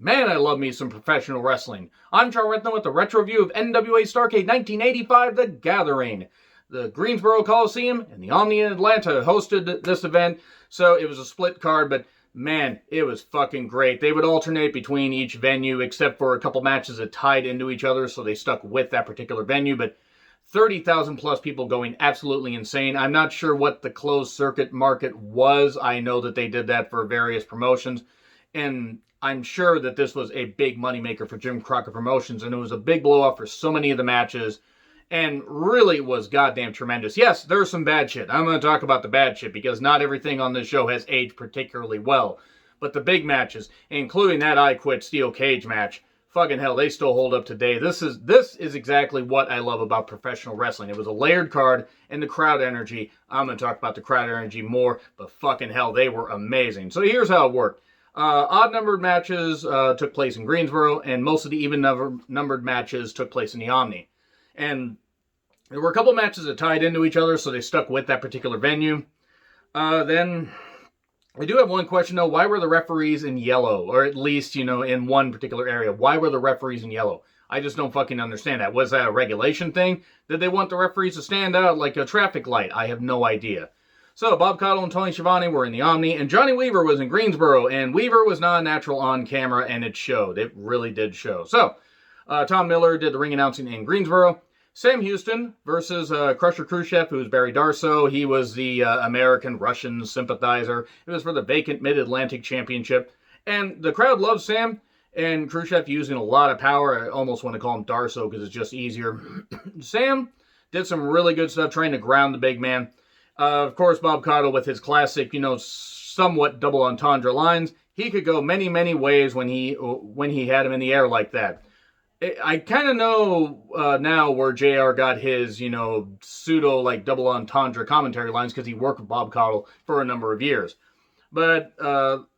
Man, I love me some professional wrestling. I'm Charles Rentham with the retro review of NWA Starrcade 1985 The Gathering. The Greensboro Coliseum and the Omni in Atlanta hosted this event, so it was a split card, but man, it was fucking great. They would alternate between each venue, except for a couple matches that tied into each other, so they stuck with that particular venue, but 30,000 plus people going absolutely insane. I'm not sure what the closed circuit market was. I know that they did that for various promotions, and I'm sure that this was a big moneymaker for Jim Crockett Promotions, and it was a big blow-off for so many of the matches, and really was goddamn tremendous. Yes, there's some bad shit. I'm going to talk about the bad shit, because not everything on this show has aged particularly well. But the big matches, including that I Quit Steel Cage match, fucking hell, they still hold up today. This is exactly what I love about professional wrestling. It was a layered card, and the crowd energy. I'm going to talk about the crowd energy more, but fucking hell, they were amazing. So here's how it worked. Odd-numbered matches took place in Greensboro, and most of the even-numbered matches took place in the Omni. And there were a couple matches that tied into each other, so they stuck with that particular venue. Then, I do have one question, though. Why were the referees in yellow? Or at least, in one particular area. Why were the referees in yellow? I just don't fucking understand that. Was that a regulation thing? Did they want the referees to stand out like a traffic light? I have no idea. So, Bob Caudle and Tony Schiavone were in the Omni, and Johnny Weaver was in Greensboro, and Weaver was not natural on camera, and it showed. It really did show. So, Tom Miller did the ring announcing in Greensboro. Sam Houston versus Crusher Khrushchev, who was Barry Darsow. He was the American-Russian sympathizer. It was for the vacant Mid-Atlantic Championship. And the crowd loved Sam, and Khrushchev using a lot of power. I almost want to call him Darsow because it's just easier. Sam did some really good stuff trying to ground the big man. Of course, Bob Caudle with his classic, somewhat double entendre lines. He could go many, many ways when he had him in the air like that. I kind of know now where JR got his, pseudo, double entendre commentary lines because he worked with Bob Caudle for a number of years. But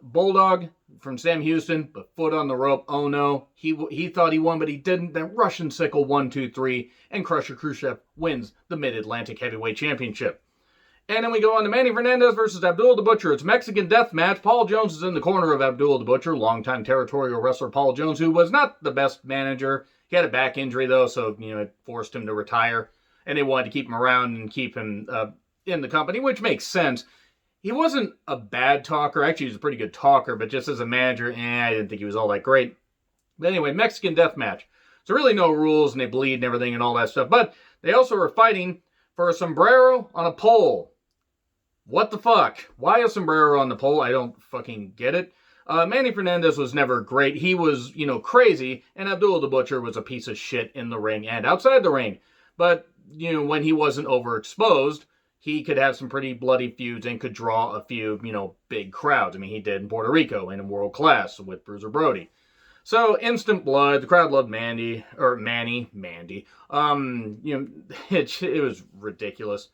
Bulldog from Sam Houston, but foot on the rope. Oh, no. He thought he won, but he didn't. Then Russian Sickle 1, 2, 3, and Crusher Khrushchev wins the Mid-Atlantic Heavyweight Championship. And then we go on to Manny Fernandez versus Abdul the Butcher. It's Mexican Death Match. Paul Jones is in the corner of Abdul the Butcher, longtime territorial wrestler Paul Jones, who was not the best manager. He had a back injury, though, so, it forced him to retire. And they wanted to keep him around and keep him in the company, which makes sense. He wasn't a bad talker. Actually, he was a pretty good talker, but just as a manager, I didn't think he was all that great. But anyway, Mexican Death Match. So really no rules, and they bleed and everything and all that stuff. But they also were fighting for a sombrero on a pole. What the fuck? Why a sombrero on the pole? I don't fucking get it. Manny Fernandez was never great. He was, crazy, and Abdul the Butcher was a piece of shit in the ring and outside the ring. But, when he wasn't overexposed, he could have some pretty bloody feuds and could draw a few, big crowds. I mean, he did in Puerto Rico and in World Class with Bruiser Brody. So, instant blood. The crowd loved Mandy. It was ridiculous.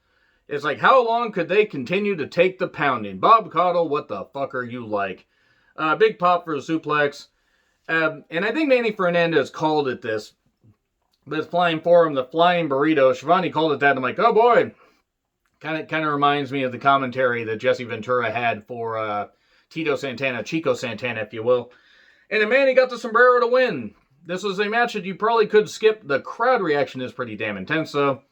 It's like, how long could they continue to take the pounding? Bob Caudle, what the fuck are you like? Big pop for the suplex. And I think Manny Fernandez called it this. But it's flying for him, the flying burrito. Schiavone called it that. And I'm like, oh boy. Kind of reminds me of the commentary that Jesse Ventura had for Chico Santana, if you will. And then Manny got the sombrero to win. This was a match that you probably could skip. The crowd reaction is pretty damn intense, though.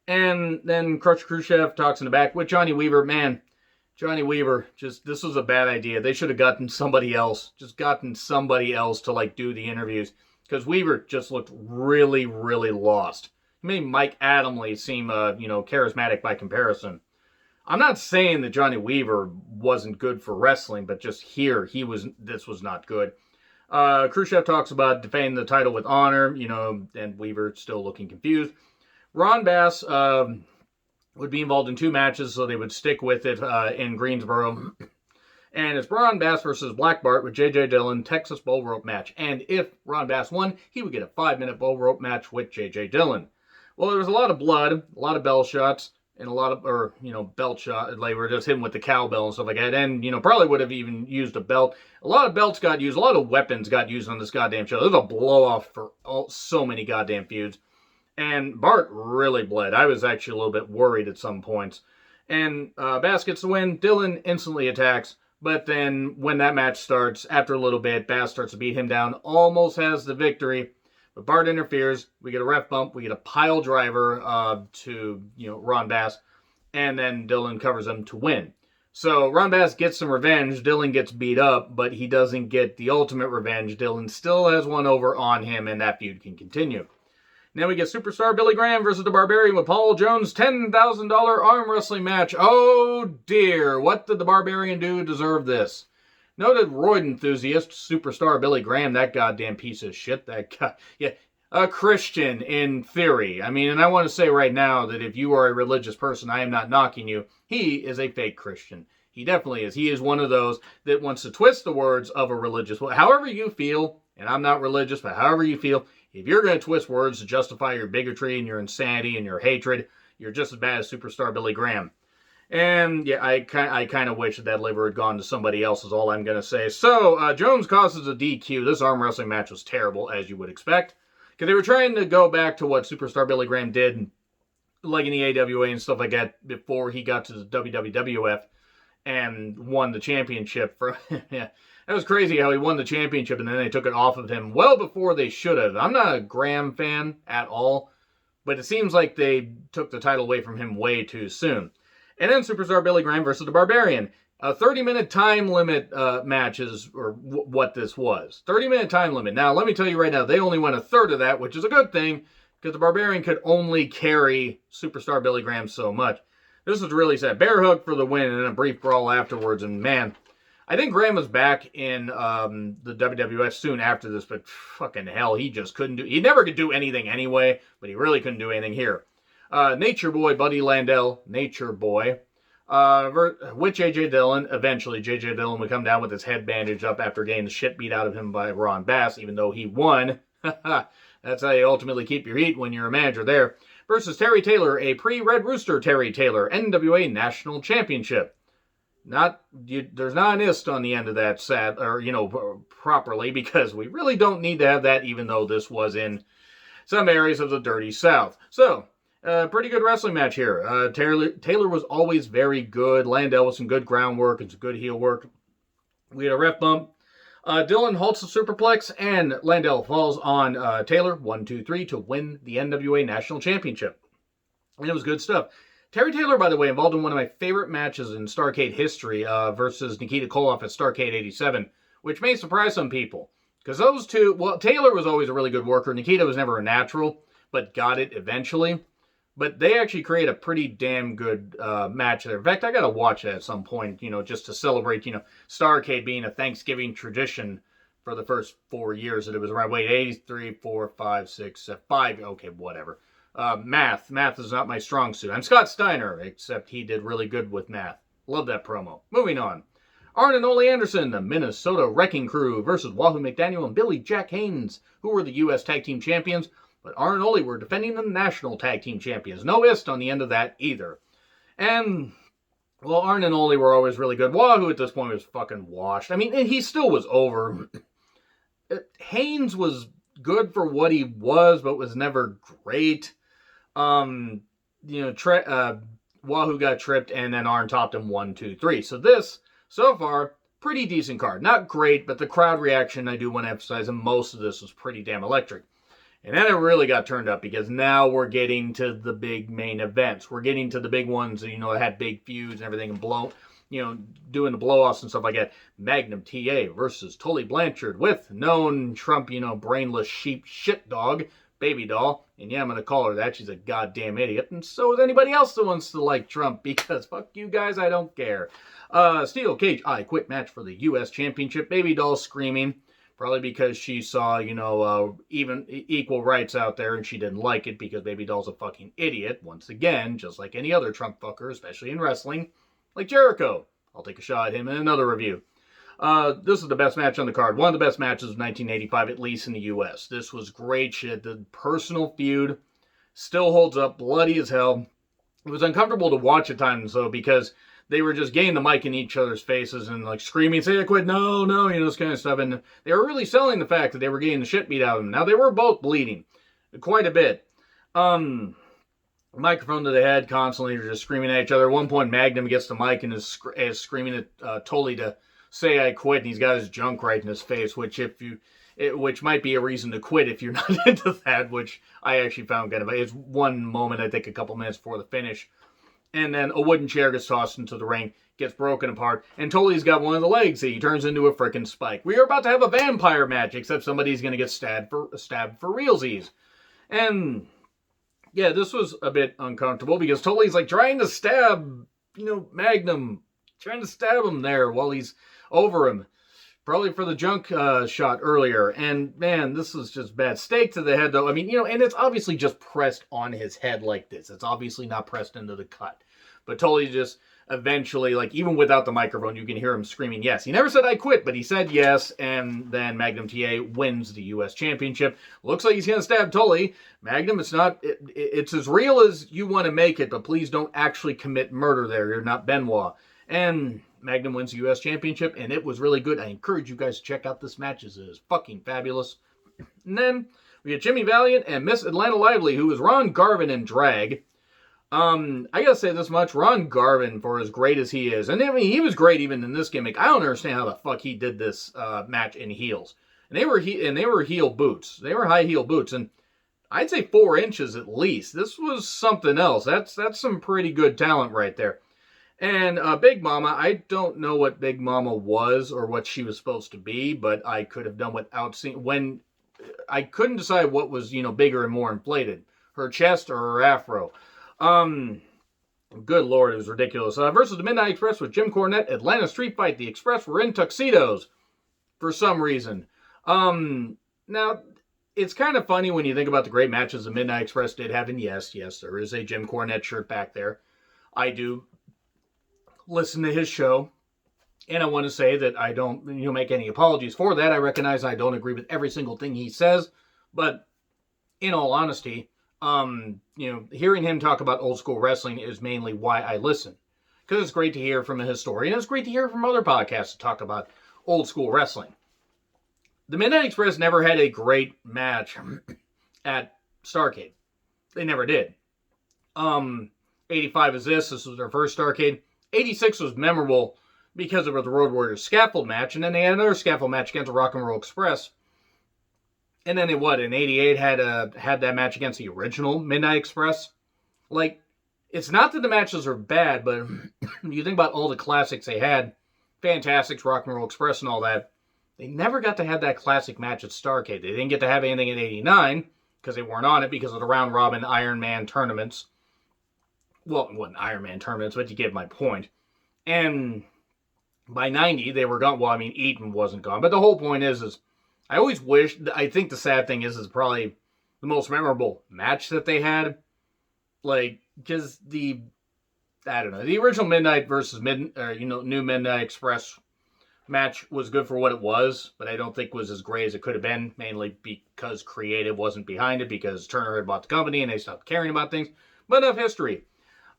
And then Crusher Khrushchev talks in the back with Johnny Weaver. Man, Johnny Weaver, this was a bad idea. They should have gotten somebody else. To, do the interviews. Because Weaver just looked really, really lost. He made Mike Adamle seem, charismatic by comparison. I'm not saying that Johnny Weaver wasn't good for wrestling, but just here, this was not good. Khrushchev talks about defending the title with honor, and Weaver still looking confused. Ron Bass would be involved in 2 matches, so they would stick with it in Greensboro. And it's Ron Bass versus Black Bart with J.J. Dillon, Texas Bull Rope match. And if Ron Bass won, he would get a 5-minute Bull Rope match with J.J. Dillon. Well, there was a lot of blood, a lot of bell shots, and a lot of, belt shot. They were just hitting with the cowbell and stuff like that. And, probably would have even used a belt. A lot of belts got used. A lot of weapons got used on this goddamn show. There's a blow-off for so many goddamn feuds. And Bart really bled. I was actually a little bit worried at some points. And Bass gets the win. Dillon instantly attacks. But then when that match starts, after a little bit, Bass starts to beat him down, almost has the victory. But Bart interferes. We get a ref bump. We get a pile driver to Ron Bass. And then Dylan covers him to win. So Ron Bass gets some revenge. Dylan gets beat up, but he doesn't get the ultimate revenge. Dylan still has one over on him, and that feud can continue. Now we get Superstar Billy Graham versus the Barbarian with Paul Jones, $10,000 arm wrestling match. Oh dear, what did the Barbarian do to deserve this? Noted roid enthusiast, Superstar Billy Graham, that goddamn piece of shit, that guy, yeah, a Christian in theory. I mean, and I want to say right now that if you are a religious person, I am not knocking you. He is a fake Christian. He definitely is. He is one of those that wants to twist the words of a religious. However you feel, and I'm not religious, but however you feel, if you're going to twist words to justify your bigotry and your insanity and your hatred, you're just as bad as Superstar Billy Graham. And yeah, I kind of wish that liver had gone to somebody else is all I'm going to say. So, Jones causes a DQ. This arm wrestling match was terrible, as you would expect. Because they were trying to go back to what Superstar Billy Graham did, like in the AWA and stuff like that, before he got to the WWF and won the championship. Yeah, that was crazy how he won the championship and then they took it off of him well before they should have. I'm not a Graham fan at all, but it seems like they took the title away from him way too soon. And then Superstar Billy Graham versus the Barbarian. A 30-minute time limit match is what this was. 30-minute time limit. Now, let me tell you right now, they only went a third of that, which is a good thing, because the Barbarian could only carry Superstar Billy Graham so much. This was really sad. Bear hug for the win, and then a brief brawl afterwards. And man, I think Graham was back in the WWF soon after this, but fucking hell, he just couldn't do... He never could do anything anyway, but he really couldn't do anything here. Nature Boy, Buddy Landel, Nature Boy... with J.J. Dillon. Eventually, J.J. Dillon would come down with his head bandaged up after getting the shit beat out of him by Ron Bass, even though he won. That's how you ultimately keep your heat when you're a manager there. Versus Terry Taylor, a pre-Red Rooster Terry Taylor, NWA National Championship. There's not an ist on the end of that, properly, because we really don't need to have that, even though this was in some areas of the Dirty South. So, pretty good wrestling match here. Taylor was always very good. Landel with some good groundwork and some good heel work. We had a ref bump. Dillon halts the superplex, and Landel falls on Taylor, 1, 2, 3, to win the NWA National Championship. And it was good stuff. Terry Taylor, by the way, involved in one of my favorite matches in Starrcade history versus Nikita Koloff at Starrcade 87, which may surprise some people. Because those two, well, Taylor was always a really good worker. Nikita was never a natural, but got it eventually. But they actually create a pretty damn good match there. In fact, I got to watch it at some point, just to celebrate, Starrcade being a Thanksgiving tradition for the first 4 years that it was around. Wait, 83, 4, 5, 6, 7, 5, okay, whatever. Math is not my strong suit. I'm Scott Steiner, except he did really good with math. Love that promo. Moving on. Arn and Ole Anderson, the Minnesota Wrecking Crew versus Wahoo McDaniel and Billy Jack Haynes, who were the U.S. Tag Team Champions. But Arn and Ole were defending the National Tag Team Champions. No ist on the end of that either. And, well, Arn and Ole were always really good. Wahoo at this point was fucking washed. I mean, and he still was over. Haynes was good for what he was, but was never great. Wahoo got tripped, and then Arn topped him 1, 2, 3. So this, so far, pretty decent card. Not great, but the crowd reaction, I do want to emphasize, and most of this was pretty damn electric. And then it really got turned up because now we're getting to the big main events. We're getting to the big ones that, that had big feuds and everything and doing the blow-offs and stuff like that. Magnum TA versus Tully Blanchard with known Trump, brainless sheep shit dog, Baby Doll. And yeah, I'm going to call her that. She's a goddamn idiot. And so is anybody else that wants to like Trump because fuck you guys, I don't care. Steel Cage I Quit match for the U.S. Championship. Baby Doll screaming. Probably because she saw, even equal rights out there and she didn't like it because Baby Doll's a fucking idiot. Once again, just like any other Trump fucker, especially in wrestling, like Jericho. I'll take a shot at him in another review. This is the best match on the card. One of the best matches of 1985, at least in the U.S. This was great shit. The personal feud still holds up, bloody as hell. It was uncomfortable to watch at times, though, because they were just getting the mic in each other's faces and like screaming, say I quit, no, this kind of stuff. And they were really selling the fact that they were getting the shit beat out of them. Now, they were both bleeding quite a bit. Microphone to the head constantly, just screaming at each other. At one point, Magnum gets the mic and is screaming at Tully to say I quit, and he's got his junk right in his face, which which might be a reason to quit if you're not into that, which I actually found kind of, it's one moment, I think a couple minutes before the finish. And then a wooden chair gets tossed into the ring, gets broken apart, and Tully's got one of the legs. He turns into a frickin' spike. We are about to have a vampire match, except somebody's going to get stabbed for realsies. And yeah, this was a bit uncomfortable because Tully's like trying to stab, Magnum, trying to stab him there while he's over him. Probably for the junk shot earlier. And man, this is just bad. Stake to the head though. I mean, and it's obviously just pressed on his head like this. It's obviously not pressed into the cut. But Tully just eventually, like even without the microphone, you can hear him screaming yes. He never said I quit, but he said yes. And then Magnum TA wins the U.S. Championship. Looks like he's going to stab Tully. Magnum, it's as real as you want to make it, but please don't actually commit murder there. You're not Benoit. And Magnum wins the U.S. Championship, and it was really good. I encourage you guys to check out this match. It is fucking fabulous. And then we had Jimmy Valiant and Miss Atlanta Lively, who was Ron Garvin in drag. I gotta say this much. Ron Garvin, for as great as he is, and I mean, he was great even in this gimmick. I don't understand how the fuck he did this match in heels. And they were heel boots. They were high heel boots, and I'd say 4 inches at least. This was something else. That's some pretty good talent right there. And Big Mama, I don't know what Big Mama was or what she was supposed to be, but I could have done without seeing. When I couldn't decide what was, bigger and more inflated, her chest or her afro. Good Lord, it was ridiculous. Versus the Midnight Express with Jim Cornette, Atlanta Street Fight. The Express were in tuxedos for some reason. Now, it's kind of funny when you think about the great matches the Midnight Express did have, and yes, there is a Jim Cornette shirt back there. I do listen to his show, and I want to say that I don't make any apologies for that. I recognize I don't agree with every single thing he says, but in all honesty, hearing him talk about old school wrestling is mainly why I listen, because it's great to hear from a historian. It's great to hear from other podcasts to talk about old school wrestling. The Midnight Express never had a great match at Starrcade. They never did. 85 is this was their first Starrcade. 86 was memorable because it was the Road Warriors scaffold match, and then they had another scaffold match against the Rock and Roll Express. And then in 88 had that match against the original Midnight Express. Like, it's not that the matches are bad, but you think about all the classics they had, Fantastics, Rock and Roll Express, and all that. They never got to have that classic match at Starrcade. They didn't get to have anything in 89 because they weren't on it because of the round robin Iron Man tournaments. Well, it wasn't Iron Man tournaments, but you get my point. And by 90, they were gone. Well, I mean, Eaton wasn't gone. But the whole point is I think the sad thing is probably the most memorable match that they had. Like, because the original Midnight versus New Midnight Express match was good for what it was, but I don't think was as great as it could have been, mainly because creative wasn't behind it, because Turner had bought the company and they stopped caring about things. But enough history.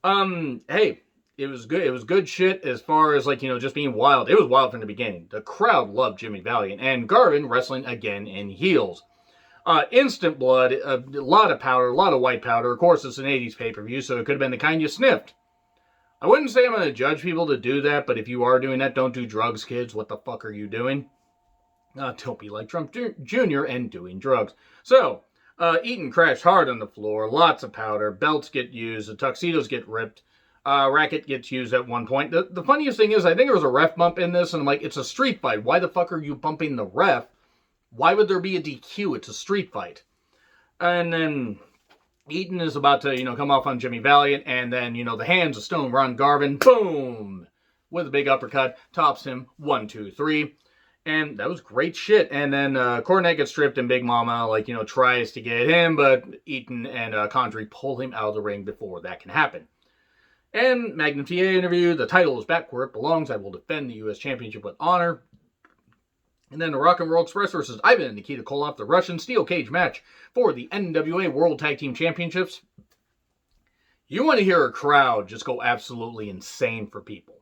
Hey, it was good. It was good shit as far as just being wild. It was wild from the beginning. The crowd loved Jimmy Valiant and Garvin wrestling again in heels. Instant blood, a lot of powder, a lot of white powder. Of course, it's an 80s pay-per-view, so it could have been the kind you sniffed. I wouldn't say I'm going to judge people to do that, but if you are doing that, don't do drugs, kids. What the fuck are you doing? Don't be like Trump Jr. and doing drugs. So, Eaton crashed hard on the floor, lots of powder, belts get used, the tuxedos get ripped, racket gets used at one point. The funniest thing is, I think there was a ref bump in this, and I'm like, it's a street fight. Why the fuck are you bumping the ref? Why would there be a DQ? It's a street fight. And then Eaton is about to, come off on Jimmy Valiant, and then, the hands of Stone Ron Garvin, boom, with a big uppercut, tops him, 1, 2, 3. And that was great shit. And then Cornette gets stripped, and Big Mama, tries to get him, but Eaton and Condrey pull him out of the ring before that can happen. And Magnum TA interview, the title is back where it belongs. I will defend the U.S. Championship with honor. And then the Rock and Roll Express versus Ivan and Nikita Koloff, the Russian steel cage match for the NWA World Tag Team Championships. You want to hear a crowd just go absolutely insane for people.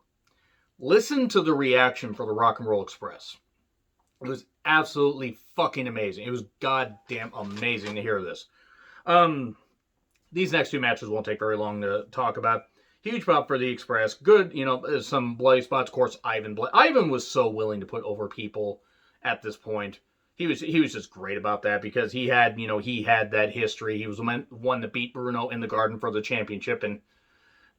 Listen to the reaction for the Rock and Roll Express. It was absolutely fucking amazing. It was goddamn amazing to hear this. These next two matches won't take very long to talk about. Huge pop for the Express. Good, some bloody spots. Of course, Ivan was so willing to put over people at this point. He was just great about that because he had that history. He was the one that beat Bruno in the Garden for the championship, and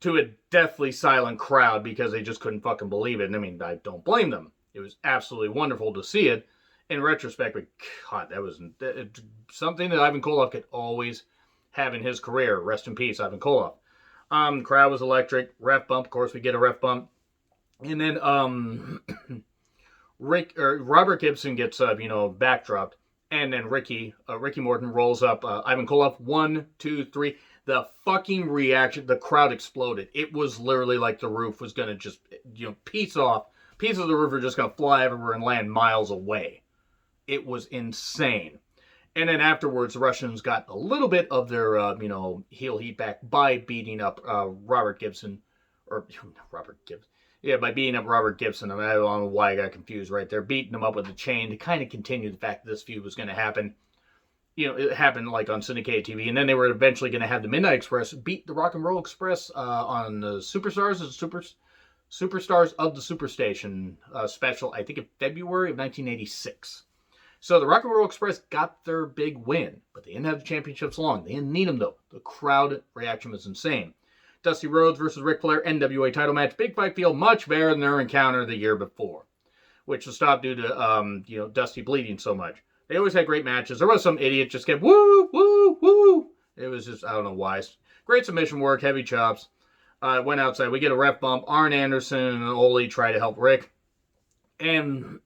to a deathly silent crowd because they just couldn't fucking believe it. And I mean, I don't blame them. It was absolutely wonderful to see it in retrospect, but God, that was something that Ivan Koloff could always have in his career. Rest in peace, Ivan Koloff. Crowd was electric. Ref bump, of course, we get a ref bump. And then Robert Gibson gets backdropped, and then Ricky Morton rolls up Ivan Koloff. 1, 2, 3. The fucking reaction, the crowd exploded. It was literally like the roof was gonna just pieces of the roof are just gonna fly everywhere and land miles away. It was insane. And then afterwards, the Russians got a little bit of their heel heat back by beating up Robert Gibson, or Robert Gibson. Yeah, by beating up Robert Gibson. I don't know why I got confused right there. Beating him up with a chain to kind of continue the fact that this feud was going to happen. It happened like on syndicated TV. And then they were eventually going to have the Midnight Express beat the Rock and Roll Express on the Superstars of the Superstation special, I think in February of 1986. So the Rock and Roll Express got their big win, but they didn't have the championships long. They didn't need them, though. The crowd reaction was insane. Dusty Rhodes versus Ric Flair NWA title match. Big fight feel much better than their encounter the year before, which was stopped due to Dusty bleeding so much. They always had great matches. There was some idiot just kept woo, woo, woo. It was just, I don't know why. Great submission work, heavy chops. Went outside. We get a ref bump. Arn Anderson and Ole try to help Rick. And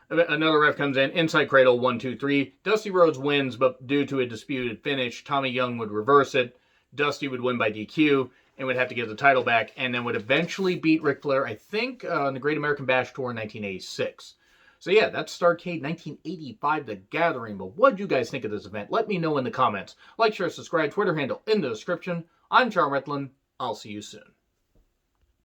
another ref comes in. Inside cradle, 1, 2, 3. Dusty Rhodes wins, but due to a disputed finish, Tommy Young would reverse it. Dusty would win by DQ and would have to give the title back, and then would eventually beat Ric Flair, I think, on the Great American Bash Tour in 1986. So yeah, that's Starrcade 1985, The Gathering. But what do you guys think of this event? Let me know in the comments. Like, share, subscribe, Twitter handle in the description. I'm Charles Retlin. I'll see you soon.